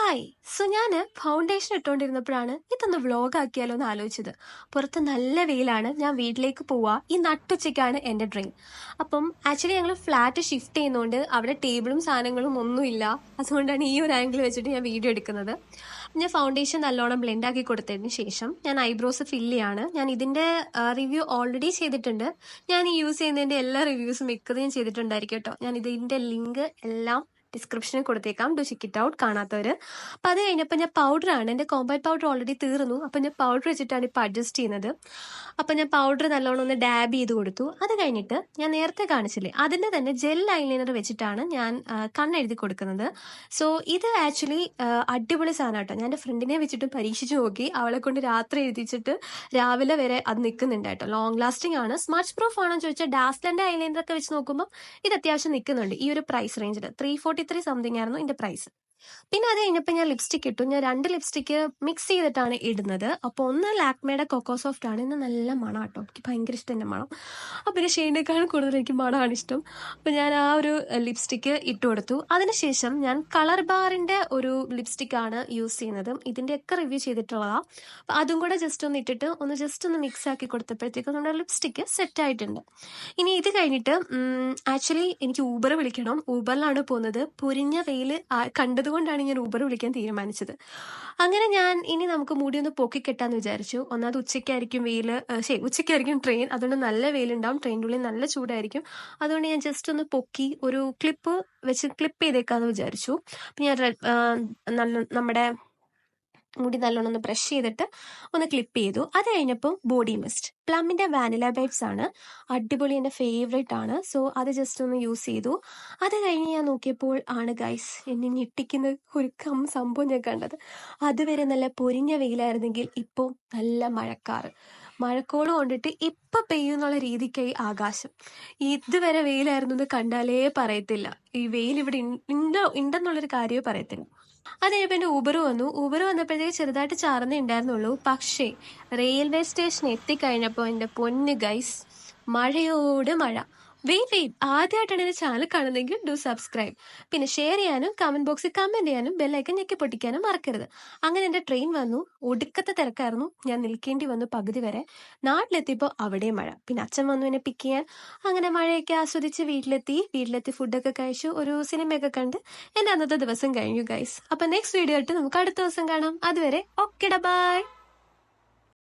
Hi. ഞാന് foundation ഇട്ടുകൊണ്ടിരുന്നപ്പോഴാണ് ഇതൊന്ന് vlog ആക്കിയാലോ എന്ന് ആലോചിച്ചത്. പുറത്ത് നല്ല വെയിലാണ്, ഞാൻ വീട്ടിലേക്ക് പോവാ. ഈ നട്ടുച്ചയ്ക്കാണ് എൻ്റെ ഡ്രീം. അപ്പം ആക്ച്വലി ഞങ്ങൾ ഫ്ലാറ്റ് ഷിഫ്റ്റ് ചെയ്യുന്നതുകൊണ്ട് അവിടെ ടേബിളും സാധനങ്ങളും ഒന്നുമില്ല. അതുകൊണ്ടാണ് ഈ ഒരു ആംഗിൾ വെച്ചിട്ട് ഞാൻ വീഡിയോ എടുക്കുന്നത്. ഞാൻ ഫൗണ്ടേഷൻ നല്ലോണം ബ്ലെൻഡ് ആക്കി കൊടുത്തതിന് ശേഷം ഞാൻ ഐബ്രോസ് ഫില്ല് ചെയ്യാണ്. ഞാൻ ഇതിൻ്റെ റിവ്യൂ ഓൾറെഡി ചെയ്തിട്ടുണ്ട്. ഞാൻ ഈ യൂസ് ചെയ്യുന്നതിൻ്റെ എല്ലാ റിവ്യൂസും മിക്കതും ഞാൻ ചെയ്തിട്ടുണ്ടായിരിക്കും കേട്ടോ. ഞാൻ ഇതിൻ്റെ ലിങ്ക് എല്ലാം ഡിസ്ക്രിപ്ഷനിൽ കൊടുത്തേക്കാം, ഡു ചെക്ക് ഇറ്റ് ഔട്ട് കാണാത്തവർ. അപ്പം അത് കഴിഞ്ഞപ്പോൾ ഞാൻ പൗഡറാണ്, എൻ്റെ കോമ്പാക്ട് പൗഡർ ഓൾറെഡി തീർന്നു. അപ്പം ഞാൻ പൗഡർ വെച്ചിട്ടാണ് ഇപ്പോൾ അഡ്ജസ്റ്റ് ചെയ്യുന്നത്. അപ്പം ഞാൻ പൗഡർ നല്ലോണം ഒന്ന് ഡാബ് ചെയ്ത് കൊടുത്തു. അത് കഴിഞ്ഞിട്ട് ഞാൻ നേരത്തെ കാണിച്ചില്ലേ അതിൻ്റെ തന്നെ ജെൽ ഐലൈനർ വെച്ചിട്ടാണ് ഞാൻ കണ്ണെഴുതി കൊടുക്കുന്നത്. സോ ഇത് ആക്ച്വലി അടിപൊളി സാധനം കേട്ടോ. ഞാൻ എൻ്റെ ഫ്രണ്ടിനെ വെച്ചിട്ട് പരീക്ഷിച്ച് നോക്കി. അവളെ കൊണ്ട് രാത്രി എഴുതിച്ചിട്ട് രാവിലെ വരെ അത് നിൽക്കുന്നുണ്ട് കേട്ടോ. ലോങ് ലാസ്റ്റിംഗ് ആണ്. സ്മച്ച് പ്രൂഫ് ആണെന്ന് ചോദിച്ചാൽ ഡാസ്ലറിൻ്റെ ഐലൈനർ ഒക്കെ വെച്ച് നോക്കുമ്പോൾ ഇത് അത്യാവശ്യം നിൽക്കുന്നുണ്ട്. ഈ ഒരു പ്രൈസ് റേഞ്ചിൽ 343 സംതിങ് ആയിരുന്നു ഇതിന്റെ പ്രൈസ്. പിന്നെ അത് കഴിഞ്ഞപ്പോൾ ഞാൻ ലിപ്സ്റ്റിക് ഇട്ടു. ഞാൻ 2 ലിപ്സ്റ്റിക്ക് മിക്സ് ചെയ്തിട്ടാണ് ഇടുന്നത്. അപ്പോൾ ഒന്ന് ലാക്മേയുടെ കൊക്കോ സോഫ്റ്റ് ആണ്. ഇന്ന് നല്ല മണം കേട്ടോ, എനിക്ക് ഭയങ്കര ഇഷ്ടം എൻ്റെ മണം. അപ്പോൾ പിന്നെ ഷെയ്ഡിനേക്കാളും കൂടുതൽ എനിക്ക് മണമാണ് ഇഷ്ടം. അപ്പോൾ ഞാൻ ആ ഒരു ലിപ്സ്റ്റിക്ക് ഇട്ട് കൊടുത്തു. അതിനുശേഷം ഞാൻ കളർ ബാറിൻ്റെ ഒരു ലിപ്സ്റ്റിക്കാണ് യൂസ് ചെയ്യുന്നത്. ഇതിൻ്റെയൊക്കെ റിവ്യൂ ചെയ്തിട്ടുള്ളതാണ്. അപ്പോൾ അതും കൂടെ ജസ്റ്റ് ഒന്ന് ഇട്ടിട്ട് ജസ്റ്റ് ഒന്ന് മിക്സ് ആക്കി കൊടുത്തപ്പോഴത്തേക്കും നമ്മുടെ ലിപ്സ്റ്റിക്ക് സെറ്റ് ആയിട്ടുണ്ട്. ഇനി ഇത് കഴിഞ്ഞിട്ട് ആക്ച്വലി എനിക്ക് ഊബർ വിളിക്കണം. ഊബറിലാണ് പോകുന്നത്. പൊരിഞ്ഞ വെയിൽ കണ്ടതുകൊണ്ടാണ് ഞാൻ ഊബർ വിളിക്കാൻ തീരുമാനിച്ചത്. അങ്ങനെ ഞാൻ ഇനി നമുക്ക് മുടി ഒന്ന് പൊക്കിക്കെട്ടാന്ന് വിചാരിച്ചു. ഒന്നാമത് ഉച്ചയ്ക്കായിരിക്കും ഉച്ചയ്ക്കായിരിക്കും ട്രെയിൻ. അതുകൊണ്ട് നല്ല വെയിലുണ്ടാവും. ട്രെയിനിൻ്റെ ഉള്ളിൽ നല്ല ചൂടായിരിക്കും. അതുകൊണ്ട് ഞാൻ ജസ്റ്റ് ഒന്ന് പൊക്കി ഒരു ക്ലിപ്പ് വെച്ച് ക്ലിപ്പ് ചെയ്തേക്കാന്ന് വിചാരിച്ചു. അപ്പം ഞാൻ നമ്മുടെ മുടി നല്ലോണം ഒന്ന് ബ്രഷ് ചെയ്തിട്ട് ഒന്ന് ക്ലിപ്പ് ചെയ്തു. അത് കഴിഞ്ഞപ്പോൾ ബോഡി മിസ്റ്റ് പ്ലമ്മിൻ്റെ വാനില ബൈറ്റ്സ് ആണ്. അടിപൊളി, എൻ്റെ ഫേവറേറ്റ് ആണ്. സോ അത് ജസ്റ്റ് ഒന്ന് യൂസ് ചെയ്തു. അത് കഴിഞ്ഞ് ഞാൻ നോക്കിയപ്പോൾ ആണ് ഗൈസ് എന്നെ ഞെട്ടിക്കുന്ന ഒരു സംഭവം ഞാൻ കണ്ടത്. അതുവരെ നല്ല പൊരിഞ്ഞ വെയിലായിരുന്നെങ്കിൽ ഇപ്പോൾ നല്ല മഴക്കോള് കൊണ്ടിട്ട് ഇപ്പം പെയ്യുന്നുള്ള രീതിക്കായി ആകാശം. ഇതുവരെ വെയിലായിരുന്നു എന്ന് കണ്ടാലേ പറയത്തില്ല. ഈ വെയിൽ ഇവിടെ ഉണ്ടെന്നുള്ളൊരു കാര്യമേ പറയത്തില്ല. അത് കഴിഞ്ഞപ്പോൾ എൻ്റെ ഊബർ വന്നപ്പോഴത്തേക്ക് ചെറുതായിട്ട് ചാർന്നേ ഉണ്ടായിരുന്നുള്ളൂ. പക്ഷേ റെയിൽവേ സ്റ്റേഷൻ എത്തിക്കഴിഞ്ഞപ്പോൾ എൻ്റെ പൊന്ന് ഗൈസ്, മഴയോട് മഴ. വെയിറ്റ് ആദ്യമായിട്ടാണ് എൻ്റെ ചാനൽ കാണുന്നതെങ്കിൽ ഡു സബ്സ്ക്രൈബ്. പിന്നെ ഷെയർ ചെയ്യാനും കമൻറ്റ് ബോക്സിൽ കമൻറ്റ് ചെയ്യാനും ബെല്ലൈക്കൻ ഞെക്കി പൊട്ടിക്കാനും മറക്കരുത്. അങ്ങനെ എൻ്റെ ട്രെയിൻ വന്നു. ഒടുക്കത്തെ തിരക്കായിരുന്നു. ഞാൻ നിൽക്കേണ്ടി വന്നു പകുതി വരെ. നാട്ടിലെത്തിയപ്പോൾ അവിടെ മഴ. പിന്നെ അച്ഛൻ വന്നു എന്നെ പിക്ക് ചെയ്യാൻ. അങ്ങനെ മഴയൊക്കെ ആസ്വദിച്ച് വീട്ടിലെത്തി ഫുഡൊക്കെ കഴിച്ചു, ഒരു സിനിമയൊക്കെ കണ്ട് എൻ്റെ അന്നത്തെ ദിവസം കഴിഞ്ഞു ഗൈസ്. അപ്പം നെക്സ്റ്റ് വീഡിയോ ആയിട്ട് നമുക്ക് അടുത്ത ദിവസം കാണാം. അതുവരെ ഓക്കെടാ, ബൈ.